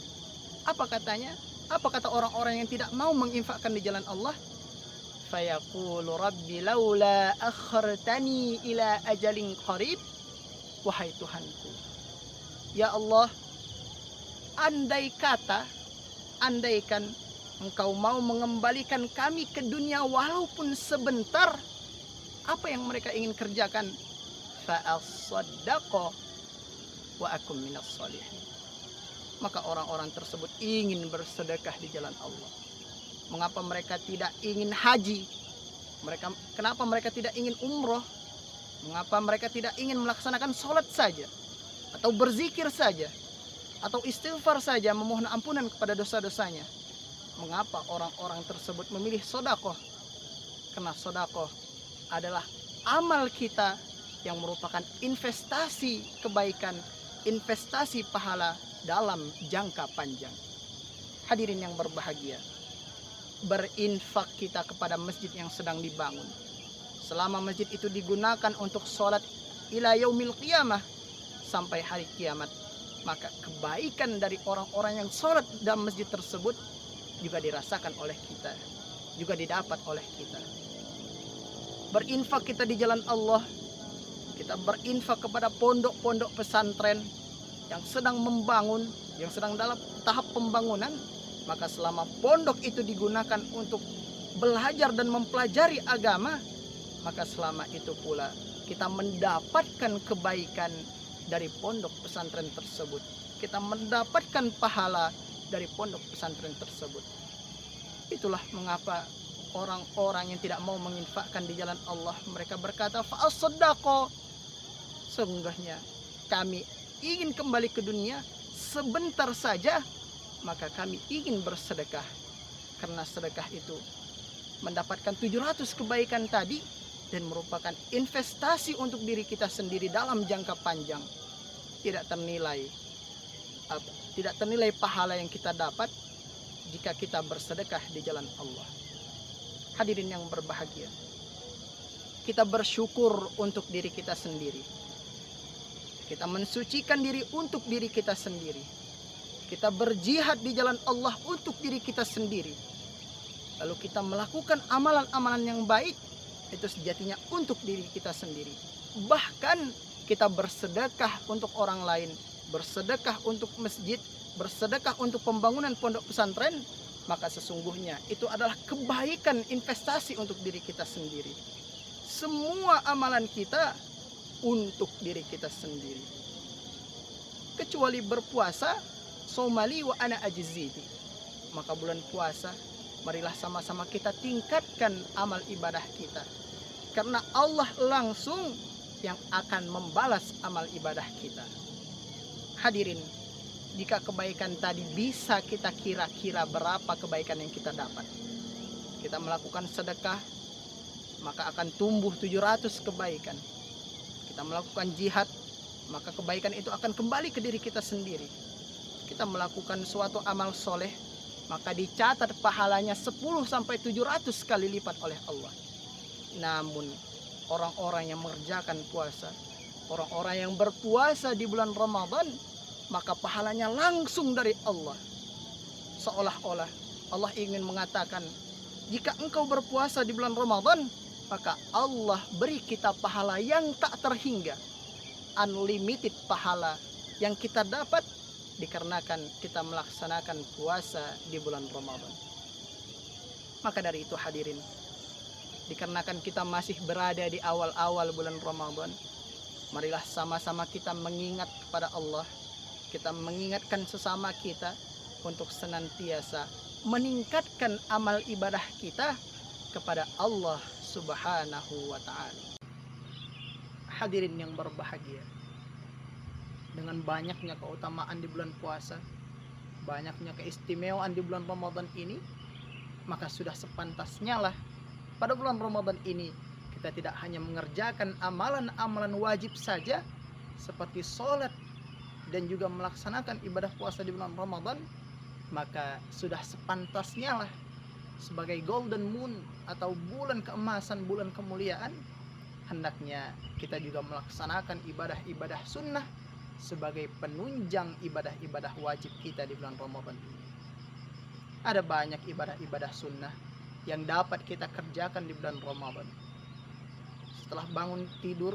apa katanya? Apa kata orang-orang yang tidak mau menginfakkan di jalan Allah? Fayaqulu rabbi laula akhartani ila ajalin qarib. Wahai Tuhanku, ya Allah, andaikan Engkau mau mengembalikan kami ke dunia walaupun sebentar, apa yang mereka ingin kerjakan? Fa'asaddaqa wa akum minas sholihin. Maka orang-orang tersebut ingin bersedekah di jalan Allah. Mengapa mereka tidak ingin haji? Kenapa mereka tidak ingin umroh? Mengapa mereka tidak ingin melaksanakan sholat saja? Atau berzikir saja? Atau istighfar saja, memohon ampunan kepada dosa-dosanya? Mengapa orang-orang tersebut memilih sedekah? Karena sedekah adalah amal kita yang merupakan investasi kebaikan, investasi pahala dalam jangka panjang. Hadirin yang berbahagia, berinfak kita kepada masjid yang sedang dibangun. Selama masjid itu digunakan untuk sholat ila yaumil qiyamah, sampai hari kiamat, maka kebaikan dari orang-orang yang sholat dalam masjid tersebut juga dirasakan oleh kita, juga didapat oleh kita. Berinfak kita di jalan Allah, kita berinfak kepada pondok-pondok pesantren yang sedang membangun, yang sedang dalam tahap pembangunan. Maka selama pondok itu digunakan untuk belajar dan mempelajari agama, maka selama itu pula kita mendapatkan kebaikan dari pondok pesantren tersebut. Kita mendapatkan pahala dari pondok pesantren tersebut. Itulah mengapa orang-orang yang tidak mau menginfakkan di jalan Allah, mereka berkata, fa'asaddaqa, sesungguhnya kami ingin kembali ke dunia sebentar saja, maka kami ingin bersedekah. Karena sedekah itu mendapatkan 700 kebaikan tadi dan merupakan investasi untuk diri kita sendiri dalam jangka panjang, tidak ternilai tidak ternilai pahala yang kita dapat jika kita bersedekah di jalan Allah. Hadirin yang berbahagia, kita bersyukur untuk diri kita sendiri. Kita mensucikan diri untuk diri kita sendiri. Kita berjihad di jalan Allah untuk diri kita sendiri. Lalu kita melakukan amalan-amalan yang baik, itu sejatinya untuk diri kita sendiri. Bahkan kita bersedekah untuk orang lain, bersedekah untuk masjid, bersedekah untuk pembangunan pondok pesantren, maka sesungguhnya itu adalah kebaikan investasi untuk diri kita sendiri. Semua amalan kita untuk diri kita sendiri. Kecuali berpuasa, somali wa ana ajziti. Maka bulan puasa, marilah sama-sama kita tingkatkan amal ibadah kita. Karena Allah langsung yang akan membalas amal ibadah kita. Hadirin, jika kebaikan tadi bisa kita kira-kira berapa kebaikan yang kita dapat. Kita melakukan sedekah, maka akan tumbuh 700 kebaikan. Kita melakukan jihad, maka kebaikan itu akan kembali ke diri kita sendiri. Kita melakukan suatu amal soleh, maka dicatat pahalanya 10 sampai 700 kali lipat oleh Allah. Namun orang-orang yang mengerjakan puasa, orang-orang yang berpuasa di bulan Ramadan, maka pahalanya langsung dari Allah. Seolah-olah Allah ingin mengatakan, jika engkau berpuasa di bulan Ramadan, maka Allah beri kita pahala yang tak terhingga, unlimited pahala yang kita dapat dikarenakan kita melaksanakan puasa di bulan Ramadan. Maka dari itu hadirin, dikarenakan kita masih berada di awal-awal bulan Ramadan, marilah sama-sama kita mengingat kepada Allah. Kita mengingatkan sesama kita untuk senantiasa meningkatkan amal ibadah kita kepada Allah Subhanahu wa ta'ala. Hadirin yang berbahagia, dengan banyaknya keutamaan di bulan puasa, banyaknya keistimewaan di bulan Ramadan ini, maka sudah sepantasnya lah pada bulan Ramadan ini kita tidak hanya mengerjakan amalan-amalan wajib saja seperti sholat dan juga melaksanakan ibadah puasa di bulan Ramadan, maka sudah sepantasnya lah sebagai golden moon atau bulan keemasan, bulan kemuliaan, hendaknya kita juga melaksanakan ibadah-ibadah sunnah sebagai penunjang ibadah-ibadah wajib kita di bulan Ramadan ini. Ada banyak ibadah-ibadah sunnah yang dapat kita kerjakan di bulan Ramadan. Setelah bangun tidur,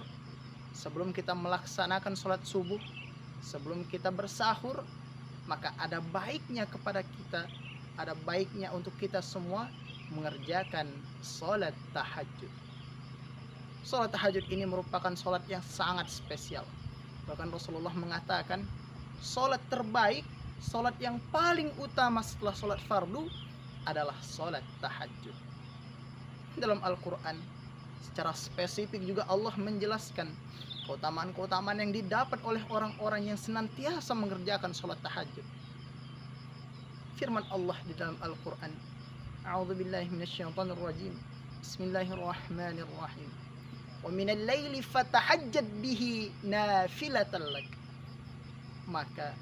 sebelum kita melaksanakan sholat subuh, sebelum kita bersahur, maka ada baiknya kepada kita, ada baiknya untuk kita semua mengerjakan sholat tahajud. Sholat tahajud ini merupakan sholat yang sangat spesial. Bahkan Rasulullah mengatakan, sholat terbaik, sholat yang paling utama setelah sholat fardu adalah sholat tahajud. Dalam Al-Quran secara spesifik juga Allah menjelaskan keutamaan-keutamaan yang didapat oleh orang-orang yang senantiasa mengerjakan sholat tahajud. Firman Allah di dalam Al-Quran, A'udzubillahi minasyaitonirrajim, Bismillahirrahmanirrahim, wa minal laili fatahajjad bihi nafilatan lak. Maka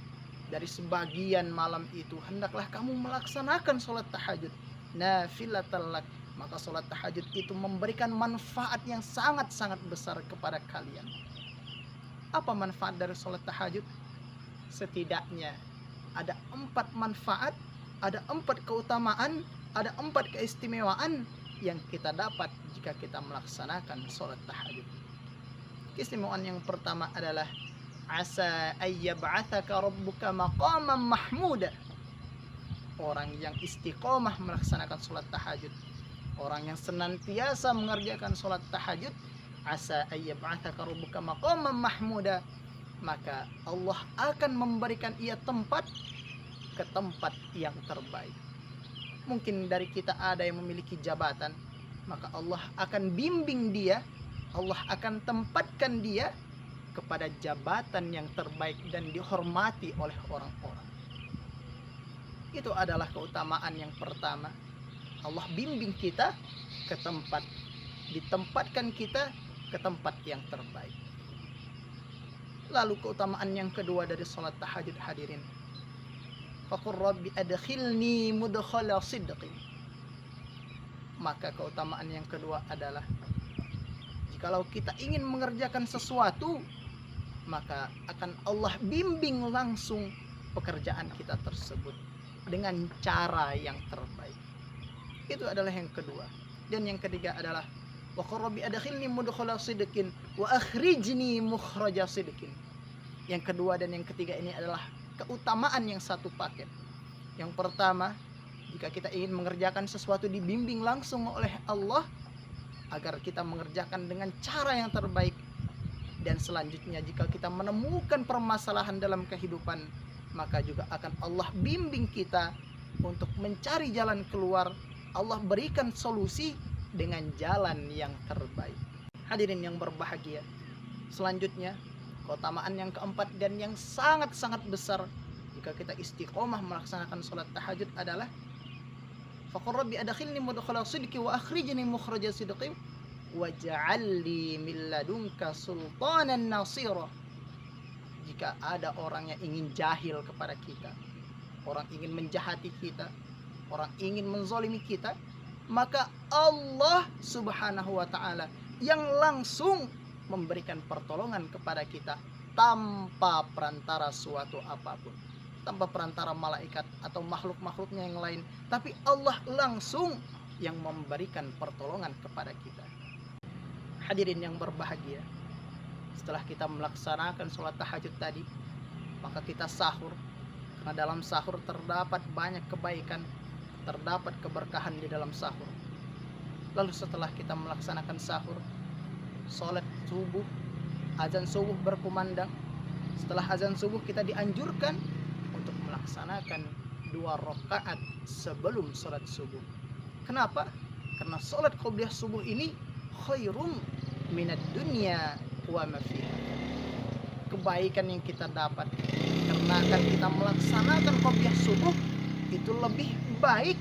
dari sebagian malam itu hendaklah kamu melaksanakan sholat tahajud, nafilatan lak. Maka sholat tahajud itu memberikan manfaat yang sangat-sangat besar kepada kalian. Apa manfaat dari sholat tahajud? Setidaknya ada 4 manfaat, ada 4 keutamaan, ada 4 keistimewaan yang kita dapat jika kita melaksanakan sholat tahajud. Keistimewaan yang pertama adalah asa ayyab'atsaka rabbuka maqaman mahmuda. Orang yang istiqomah melaksanakan sholat tahajud, orang yang senantiasa mengerjakan sholat tahajud, asa ayyab'atsaka rabbuka maqaman mahmuda, maka Allah akan memberikan ia tempat ke tempat yang terbaik. Mungkin dari kita ada yang memiliki jabatan, maka Allah akan bimbing dia, Allah akan tempatkan dia kepada jabatan yang terbaik dan dihormati oleh orang-orang. Itu adalah keutamaan yang pertama. Allah bimbing kita ke tempat, ditempatkan kita ke tempat yang terbaik. Lalu keutamaan yang kedua dari sholat tahajud hadirin, faqur rabbi adkhilni mudkhala sidqin. Maka keutamaan yang kedua adalah jikalau kita ingin mengerjakan sesuatu, maka akan Allah bimbing langsung pekerjaan kita tersebut dengan cara yang terbaik. Itu adalah yang kedua. Dan yang ketiga adalah wa qur rabbi adkhilni mudkhala sidqin wa akhrijni mukhraja sidqin. Yang kedua dan yang ketiga ini adalah keutamaan yang satu paket. Yang pertama, jika kita ingin mengerjakan sesuatu dibimbing langsung oleh Allah agar kita mengerjakan dengan cara yang terbaik. Dan selanjutnya jika kita menemukan permasalahan dalam kehidupan, maka juga akan Allah bimbing kita untuk mencari jalan keluar. Allah berikan solusi dengan jalan yang terbaik. Hadirin yang berbahagia, selanjutnya keutamaan yang keempat dan yang sangat-sangat besar jika kita istiqomah melaksanakan sholat tahajud adalah faqur rabbi adkhilni mudkhala sidqi wa akhrijni mukhraja sidqi waj'alli min ladunka sultanan nasira. Jika ada orang yang ingin jahil kepada kita, orang ingin menjahati kita, orang ingin menzalimi kita, maka Allah Subhanahu wa ta'ala yang langsung memberikan pertolongan kepada kita tanpa perantara suatu apapun, tanpa perantara malaikat atau makhluk-makhluknya yang lain, tapi Allah langsung yang memberikan pertolongan kepada kita. Hadirin yang berbahagia, setelah kita melaksanakan sholat tahajud tadi, maka kita sahur, karena dalam sahur terdapat banyak kebaikan, terdapat keberkahan di dalam sahur. Lalu setelah kita melaksanakan sahur, sholat subuh, azan subuh berkumandang. Setelah azan subuh kita dianjurkan untuk melaksanakan 2 rakaat sebelum sholat subuh. Kenapa? Karena sholat qobliyah subuh ini khairum minad dunya wa ma fiha. Kebaikan yang kita dapat karena akan kita melaksanakan qobliyah subuh itu lebih baik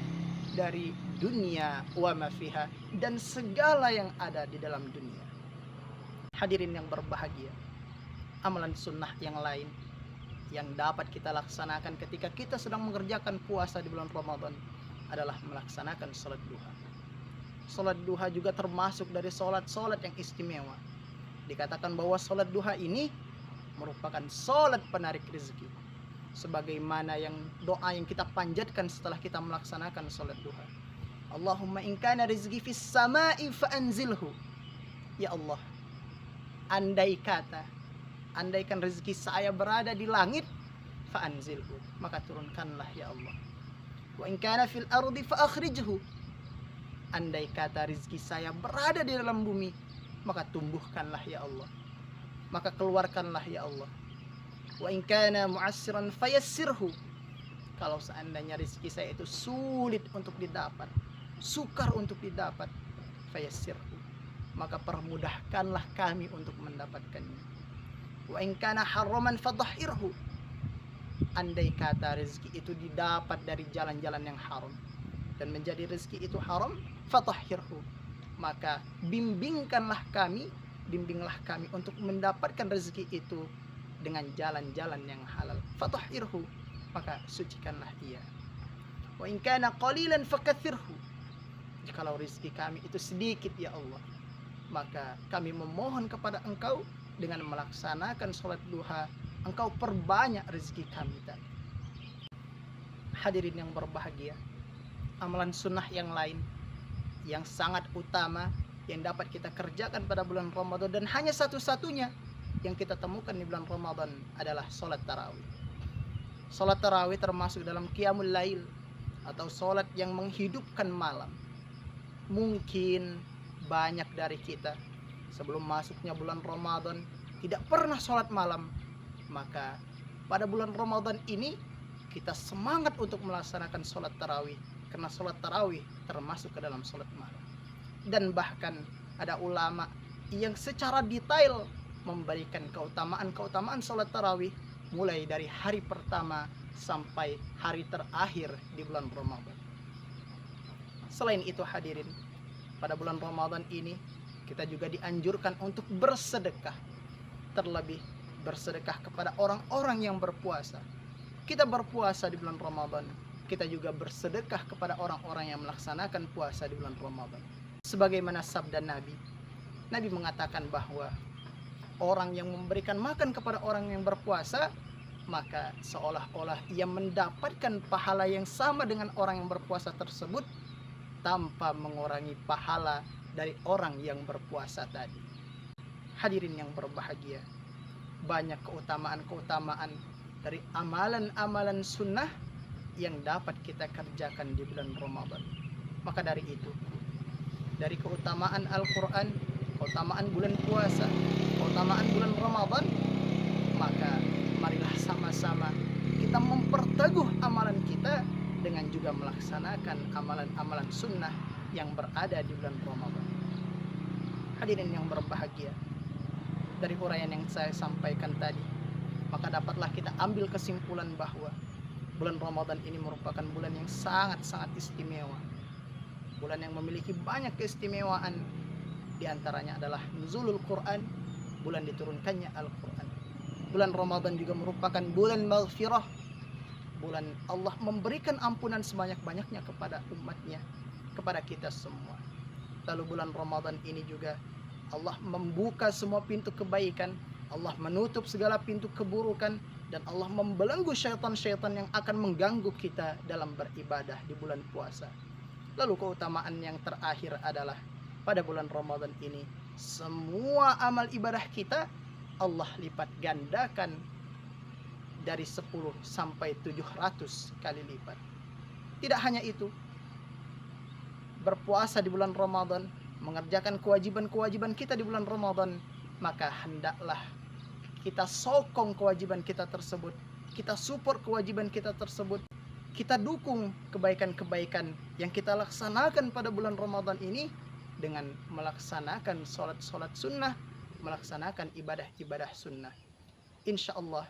dari dunia wa ma fiha dan segala yang ada di dalam dunia. Hadirin yang berbahagia, amalan sunnah yang lain yang dapat kita laksanakan ketika kita sedang mengerjakan puasa di bulan Ramadan adalah melaksanakan sholat duha. Sholat duha juga termasuk dari sholat-sholat yang istimewa. Dikatakan bahwa sholat duha ini merupakan sholat penarik rezeki, sebagaimana yang doa yang kita panjatkan setelah kita melaksanakan sholat duha. Allahumma in kana rizqi fis sama'i fa'anzilhu. Ya Allah, andaikan rezeki saya berada di langit, fa'anzilhu, maka turunkanlah ya Allah. Wa in kana fil ardi fa'akhrijhu. Andai kata rezeki saya berada di dalam bumi, maka tumbuhkanlah ya Allah, maka keluarkanlah ya Allah. Wa in kana mu'assiran fayassirhu. Kalau seandainya rezeki saya itu sulit untuk didapat, sukar untuk didapat, fayassirhu, maka permudahkanlah kami untuk mendapatkannya. Wa in kana haraman fadhhirhu. Andai kata rezeki itu didapat dari jalan-jalan yang haram dan menjadi rezeki itu haram, fatahhirhu, maka bimbinglah kami untuk mendapatkan rezeki itu dengan jalan-jalan yang halal. Fatahhirhu, maka sucikanlah ia. Wa in kana qalilan fakathirhu. Jikalau rezeki kami itu sedikit ya Allah, maka kami memohon kepada Engkau dengan melaksanakan sholat duha, Engkau perbanyak rezeki kami tadi. Hadirin yang berbahagia, amalan sunnah yang lain yang sangat utama yang dapat kita kerjakan pada bulan Ramadan dan hanya satu-satunya yang kita temukan di bulan Ramadan adalah sholat tarawih. Sholat tarawih termasuk dalam qiyamul lail atau sholat yang menghidupkan malam. Mungkin banyak dari kita sebelum masuknya bulan Ramadan tidak pernah sholat malam, maka pada bulan Ramadan ini kita semangat untuk melaksanakan sholat tarawih, karena sholat tarawih termasuk ke dalam sholat malam. Dan bahkan ada ulama yang secara detail memberikan keutamaan sholat tarawih mulai dari hari pertama sampai hari terakhir di bulan Ramadan. Selain itu hadirin, pada bulan Ramadan ini kita juga dianjurkan untuk bersedekah, terlebih bersedekah kepada orang-orang yang berpuasa. kita berpuasa di bulan Ramadan, kita juga bersedekah kepada orang-orang yang melaksanakan puasa di bulan Ramadan. Sebagaimana sabda Nabi, Nabi mengatakan bahwa orang yang memberikan makan kepada orang yang berpuasa, maka seolah-olah ia mendapatkan pahala yang sama dengan orang yang berpuasa tersebut, tanpa mengurangi pahala dari orang yang berpuasa tadi. Hadirin yang berbahagia, banyak keutamaan-keutamaan dari amalan-amalan sunnah yang dapat kita kerjakan di bulan Ramadan. Maka dari itu, dari keutamaan Al-Quran, keutamaan bulan puasa, keutamaan bulan Ramadan, maka marilah sama-sama kita memperteguh amalan kita dengan juga melaksanakan amalan-amalan sunnah yang berada di bulan Ramadan. Hadirin yang berbahagia, dari uraian yang saya sampaikan tadi, maka dapatlah kita ambil kesimpulan bahwa bulan Ramadan ini merupakan bulan yang sangat-sangat istimewa. Bulan yang memiliki banyak keistimewaan. Di antaranya adalah nuzulul Quran, bulan diturunkannya Al-Quran. Bulan Ramadan juga merupakan bulan maghfirah, bulan Allah memberikan ampunan sebanyak-banyaknya kepada umatnya, kepada kita semua. Lalu bulan Ramadan ini juga Allah membuka semua pintu kebaikan, Allah menutup segala pintu keburukan, dan Allah membelenggu syaitan-syaitan yang akan mengganggu kita dalam beribadah di bulan puasa. Lalu keutamaan yang terakhir adalah pada bulan Ramadan ini, semua amal ibadah kita Allah lipat gandakan dari 10 sampai 700 kali lipat. Tidak hanya itu, berpuasa di bulan Ramadan, mengerjakan kewajiban-kewajiban kita di bulan Ramadan, maka hendaklah kita sokong kewajiban kita tersebut, kita support kewajiban kita tersebut, kita dukung kebaikan-kebaikan yang kita laksanakan pada bulan Ramadan ini dengan melaksanakan sholat-sholat sunnah, melaksanakan ibadah-ibadah sunnah. Insya Allah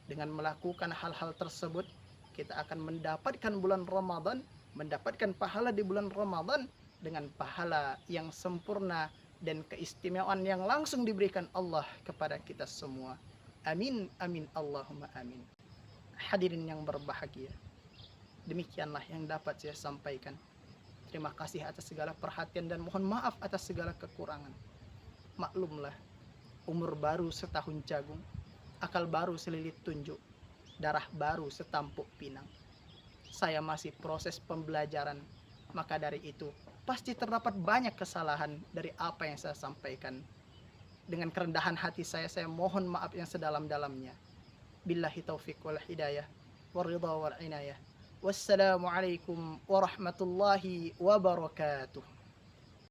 dengan melakukan hal-hal tersebut, kita akan mendapatkan bulan Ramadan, mendapatkan pahala di bulan Ramadan dengan pahala yang sempurna dan keistimewaan yang langsung diberikan Allah kepada kita semua. Amin, amin, Allahumma amin. Hadirin yang berbahagia, demikianlah yang dapat saya sampaikan. Terima kasih atas segala perhatian dan mohon maaf atas segala kekurangan. Maklumlah, umur baru setahun jagung, akal baru selilit tunjuk, darah baru setampuk pinang. Saya masih proses pembelajaran, maka dari itu pasti terdapat banyak kesalahan dari apa yang saya sampaikan. Dengan kerendahan hati saya mohon maaf yang sedalam-dalamnya. Billahi taufiq wal hidayah, waridha wal inayah. Wassalamualaikum warahmatullahi wabarakatuh.